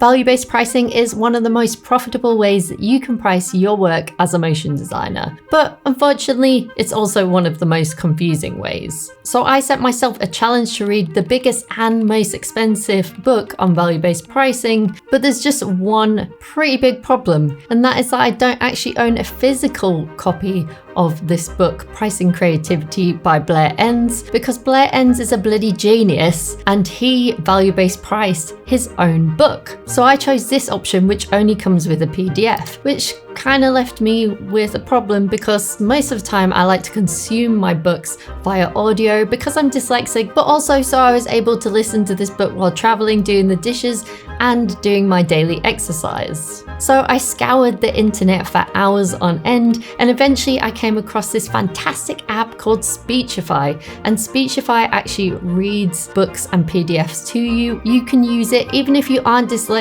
Value-based pricing is one of the most profitable ways that you can price your work as a motion designer. But unfortunately, it's also one of the most confusing ways. So I set myself a challenge to read the biggest and most expensive book on value-based pricing, but there's just one pretty big problem, and that is that I don't actually own a physical copy of this book, Pricing Creativity by Blair Enns, because Blair Enns is a bloody genius and he value-based priced his own book. So I chose this option, which only comes with a PDF, which kind of left me with a problem because most of the time I like to consume my books via audio because I'm dyslexic, but also so I was able to listen to this book while traveling, doing the dishes, and doing my daily exercise. So I scoured the internet for hours on end, and eventually I came across this fantastic app called Speechify, and Speechify actually reads books and PDFs to you. You can use it even if you aren't dyslexic.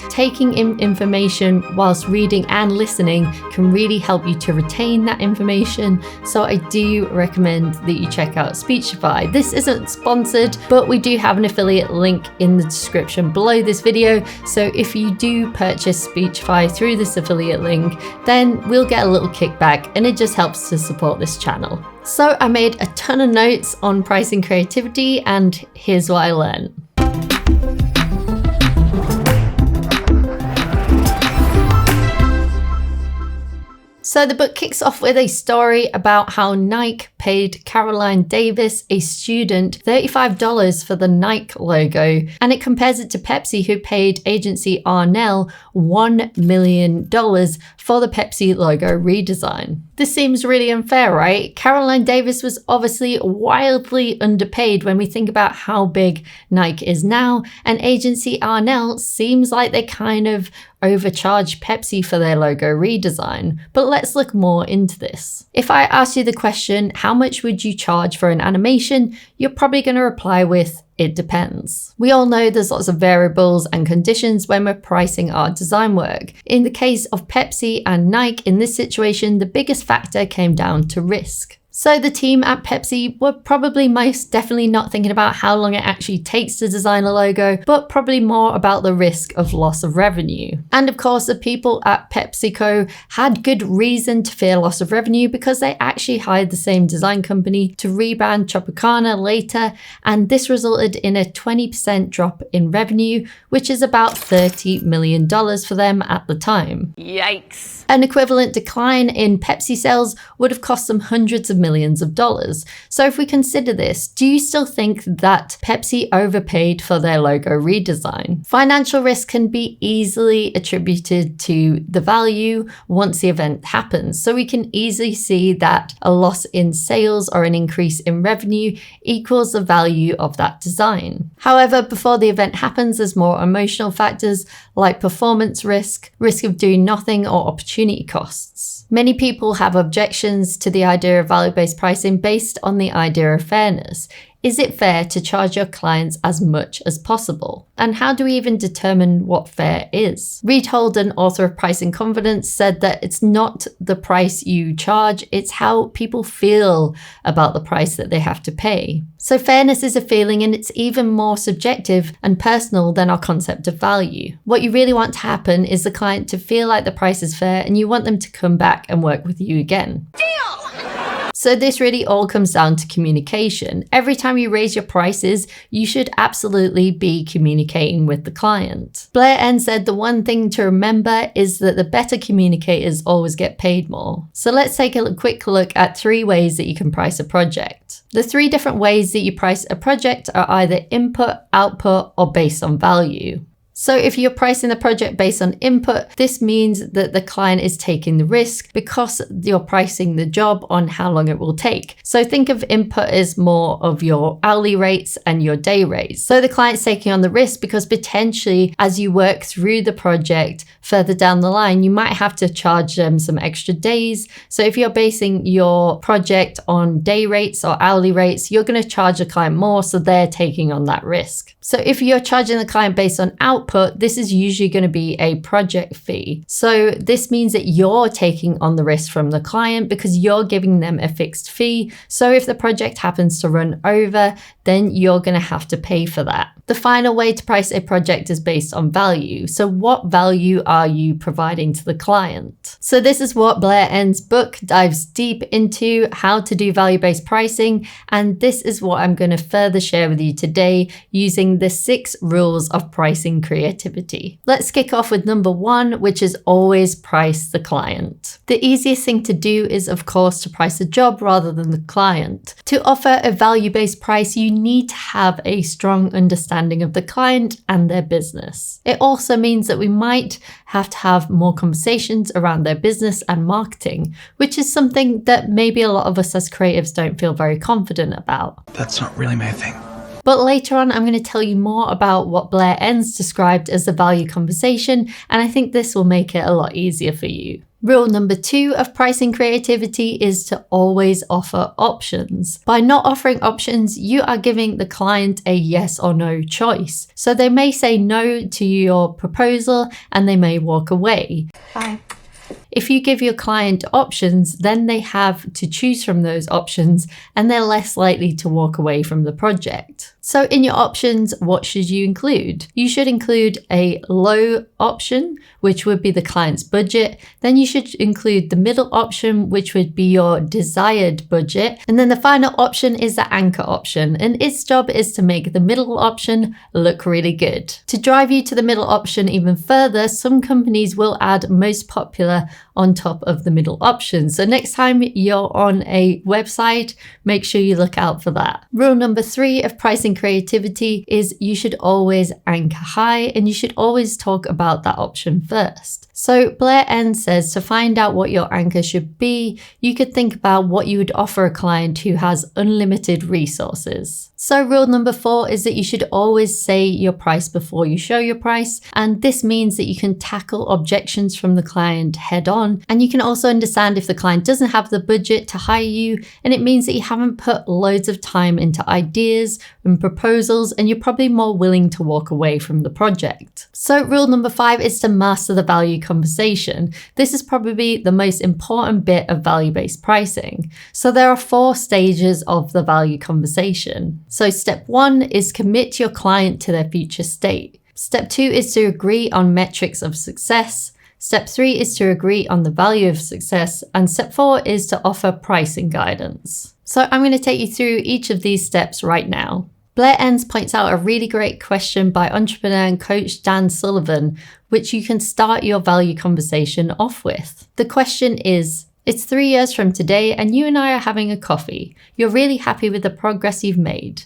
Taking in information whilst reading and listening can really help you to retain that information. So I do recommend that you check out Speechify. This isn't sponsored, but we do have an affiliate link in the description below this video. So if you do purchase Speechify through this affiliate link, then we'll get a little kickback and it just helps to support this channel. So I made a ton of notes on pricing creativity, and here's what I learned. So the book kicks off with a story about how Nike paid Caroline Davis, a student, $35 for the Nike logo, and it compares it to Pepsi, who paid agency Arnell $1 million for the Pepsi logo redesign. This seems really unfair, right? Caroline Davis was obviously wildly underpaid when we think about how big Nike is now, and agency Arnell seems like they kind of overcharged Pepsi for their logo redesign. But let's look more into this. If I ask you the question, how much would you charge for an animation? You're probably going to reply with, it depends. We all know there's lots of variables and conditions when we're pricing our design work. In the case of Pepsi and Nike, in this situation, the biggest factor came down to risk. So the team at Pepsi were probably most definitely not thinking about how long it actually takes to design a logo, but probably more about the risk of loss of revenue. And of course, the people at PepsiCo had good reason to fear loss of revenue because they actually hired the same design company to rebrand Tropicana later, and this resulted in a 20% drop in revenue, which is about $30 million for them at the time. Yikes. An equivalent decline in Pepsi sales would have cost them hundreds of millions of dollars. So if we consider this, do you still think that Pepsi overpaid for their logo redesign? Financial risk can be easily attributed to the value once the event happens. So we can easily see that a loss in sales or an increase in revenue equals the value of that design. However, before the event happens, there's more emotional factors like performance risk, risk of doing nothing, or opportunity costs. Many people have objections to the idea of value-based pricing based on the idea of fairness. Is it fair to charge your clients as much as possible? And how do we even determine what fair is? Reed Holden, author of Pricing Confidence, said that it's not the price you charge, it's how people feel about the price that they have to pay. So fairness is a feeling, and it's even more subjective and personal than our concept of value. What you really want to happen is the client to feel like the price is fair, and you want them to come back and work with you again. So this really all comes down to communication. Every time you raise your prices, you should absolutely be communicating with the client. Blair Enns said the one thing to remember is that the better communicators always get paid more. So let's take a quick look at 3 ways that you can price a project. The 3 different ways that you price a project are either input, output, or based on value. So if you're pricing the project based on input, this means that the client is taking the risk because you're pricing the job on how long it will take. So think of input as more of your hourly rates and your day rates. So the client's taking on the risk because potentially as you work through the project further down the line, you might have to charge them some extra days. So if you're basing your project on day rates or hourly rates, you're going to charge the client more, so they're taking on that risk. So if you're charging the client based on output, output, this is usually going to be a project fee. So this means that you're taking on the risk from the client because you're giving them a fixed fee. So if the project happens to run over, then you're going to have to pay for that. The final way to price a project is based on value. So what value are you providing to the client? So this is what Blair Enns' book dives deep into, how to do value-based pricing. And this is what I'm going to further share with you today using the 6 rules of pricing creativity. Let's kick off with number 1, which is always price the client. The easiest thing to do is, of course, to price a job rather than the client. To offer a value-based price, you need to have a strong understanding of the client and their business. It also means that we might have to have more conversations around their business and marketing, which is something that maybe a lot of us as creatives don't feel very confident about. That's not really my thing. But later on, I'm going to tell you more about what Blair Enns described as the value conversation, and I think this will make it a lot easier for you. Rule number 2 of pricing creativity is to always offer options. By not offering options, you are giving the client a yes or no choice. So they may say no to your proposal and they may walk away. Bye. If you give your client options, then they have to choose from those options and they're less likely to walk away from the project. So in your options, what should you include? You should include a low option, which would be the client's budget. Then you should include the middle option, which would be your desired budget. And then the final option is the anchor option, and its job is to make the middle option look really good. To drive you to the middle option even further, some companies will add most popular on top of the middle option. So next time you're on a website, make sure you look out for that. Rule number 3 of pricing creativity is you should always anchor high, and you should always talk about that option first. So Blair Enns says to find out what your anchor should be, you could think about what you would offer a client who has unlimited resources. So rule number 4 is that you should always say your price before you show your price. And this means that you can tackle objections from the client head on. And you can also understand if the client doesn't have the budget to hire you. And it means that you haven't put loads of time into ideas and proposals, and you're probably more willing to walk away from the project. So rule number 5 is to master the value conversation. This is probably the most important bit of value-based pricing. So there are 4 stages of the value conversation. So step 1 is commit your client to their future state. Step 2 is to agree on metrics of success. Step 3 is to agree on the value of success. And step 4 is to offer pricing guidance. So I'm going to take you through each of these steps right now. Blair Enns points out a really great question by entrepreneur and coach Dan Sullivan, which you can start your value conversation off with. The question is, it's 3 years from today and you and I are having a coffee. You're really happy with the progress you've made.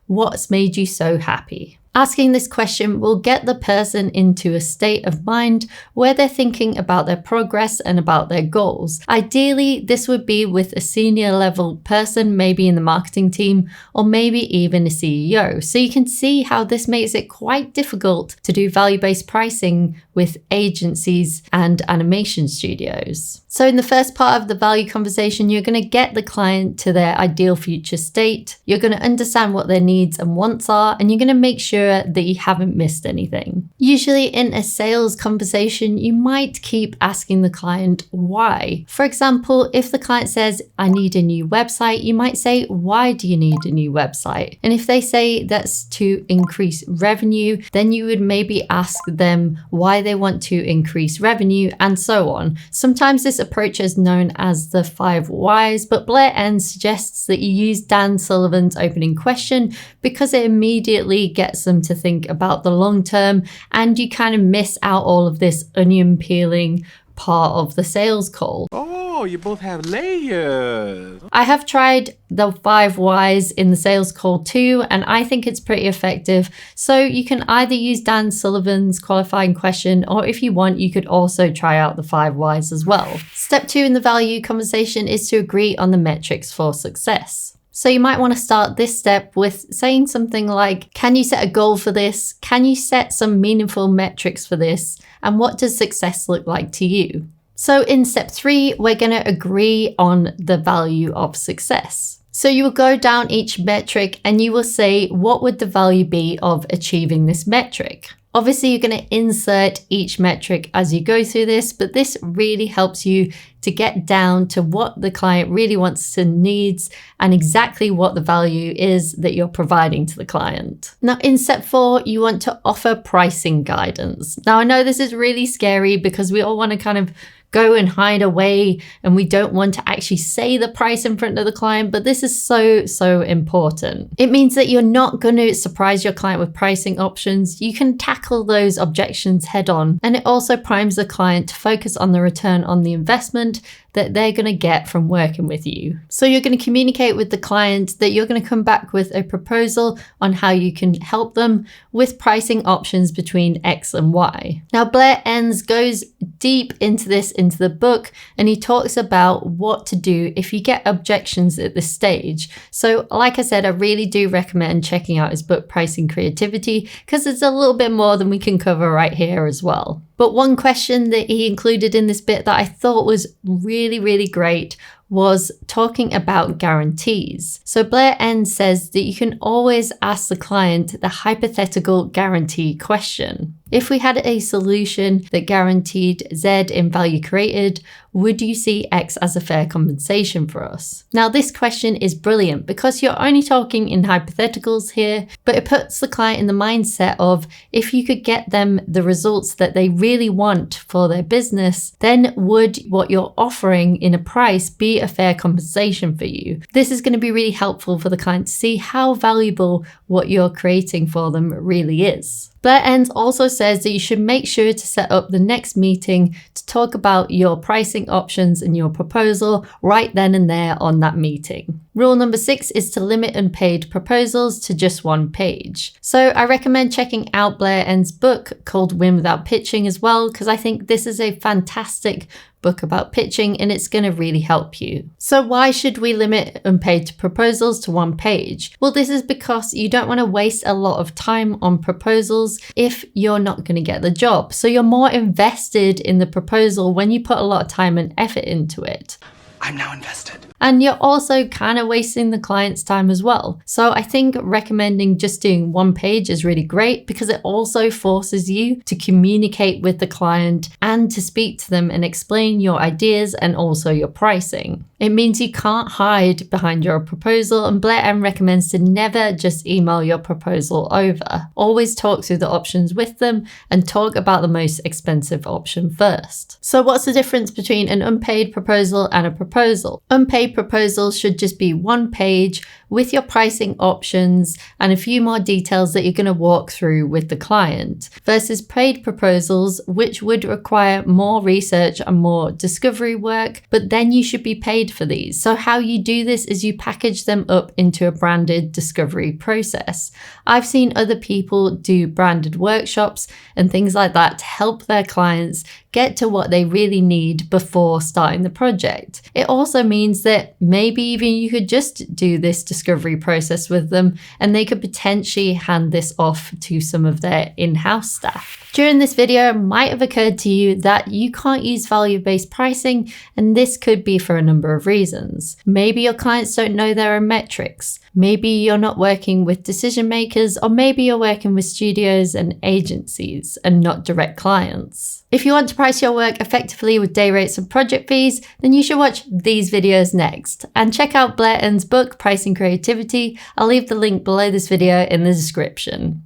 What's made you so happy? Asking this question will get the person into a state of mind where they're thinking about their progress and about their goals. Ideally, this would be with a senior level person, maybe in the marketing team, or maybe even a CEO. So you can see how this makes it quite difficult to do value-based pricing with agencies and animation studios. So in the first part of the value conversation, you're going to get the client to their ideal future state. You're going to understand what their needs and wants are, and you're going to make sure that you haven't missed anything. Usually in a sales conversation, you might keep asking the client why. For example, if the client says, I need a new website, you might say, why do you need a new website? And if they say that's to increase revenue, then you would maybe ask them why they want to increase revenue, and so on. Sometimes this approach is known as the 5 whys, but Blair Enns suggests that you use Dan Sullivan's opening question because it immediately gets them to think about the long term, and you kind of miss out all of this onion peeling part of the sales call. Oh, you both have layers. I have tried the 5 whys in the sales call too, and I think it's pretty effective. So you can either use Dan Sullivan's qualifying question, or if you want, you could also try out the 5 whys as well. Step 2 in the value conversation is to agree on the metrics for success. So you might want to start this step with saying something like, can you set a goal for this? Can you set some meaningful metrics for this? And what does success look like to you? So in step 3, we're going to agree on the value of success. So you will go down each metric and you will say, what would the value be of achieving this metric? Obviously, you're going to insert each metric as you go through this, but this really helps you to get down to what the client really wants and needs and exactly what the value is that you're providing to the client. Now, in step 4, you want to offer pricing guidance. Now, I know this is really scary because we all want to kind of go and hide away and we don't want to actually say the price in front of the client, but this is so important. It means that you're not going to surprise your client with pricing options. You can tackle those objections head on, and it also primes the client to focus on the return on the investment that they're going to get from working with you. So you're going to communicate with the client that you're going to come back with a proposal on how you can help them with pricing options between X and Y. Now, Blair Enns goes deep into this into the book, and he talks about what to do if you get objections at this stage. So like I said, I really do recommend checking out his book, Pricing Creativity, because it's a little bit more than we can cover right here as well. But one question that he included in this bit that I thought was really great was talking about guarantees. So Blair Enns says that you can always ask the client the hypothetical guarantee question. If we had a solution that guaranteed Z in value created, would you see X as a fair compensation for us? Now, this question is brilliant because you're only talking in hypotheticals here, but it puts the client in the mindset of if you could get them the results that they really want for their business, then would what you're offering in a price be a fair compensation for you? This is going to be really helpful for the client to see how valuable what you're creating for them really is. Blair Enns also says that you should make sure to set up the next meeting to talk about your pricing options and your proposal right then and there on that meeting. Rule number 6 is to limit unpaid proposals to just 1 page. So I recommend checking out Blair Enns' book called Win Without Pitching as well, because I think this is a fantastic book about pitching and it's going to really help you. So why should we limit unpaid proposals to 1 page? Well, this is because you don't want to waste a lot of time on proposals if you're not going to get the job. So you're more invested in the proposal when you put a lot of time and effort into it. I'm now invested. And you're also kind of wasting the client's time as well. So I think recommending just doing 1 page is really great because it also forces you to communicate with the client and to speak to them and explain your ideas and also your pricing. It means you can't hide behind your proposal, and Blair Enns recommends to never just email your proposal over. Always talk through the options with them and talk about the most expensive option first. So what's the difference between an unpaid proposal and a proposal? Unpaid proposals should just be 1 page with your pricing options and a few more details that you're going to walk through with the client, versus paid proposals, which would require more research and more discovery work, but then you should be paid for these. So how you do this is you package them up into a branded discovery process. I've seen other people do branded workshops and things like that to help their clients get to what they really need before starting the project. It also means that maybe even you could just do this discovery process with them and they could potentially hand this off to some of their in-house staff. During this video, it might have occurred to you that you can't use value-based pricing, and this could be for a number of reasons. Maybe your clients don't know their own metrics. Maybe you're not working with decision makers, or maybe you're working with studios and agencies and not direct clients. If you want to price your work effectively with day rates and project fees, then you should watch these videos next. And check out Blair Enns' book, Pricing Creativity. I'll leave the link below this video in the description.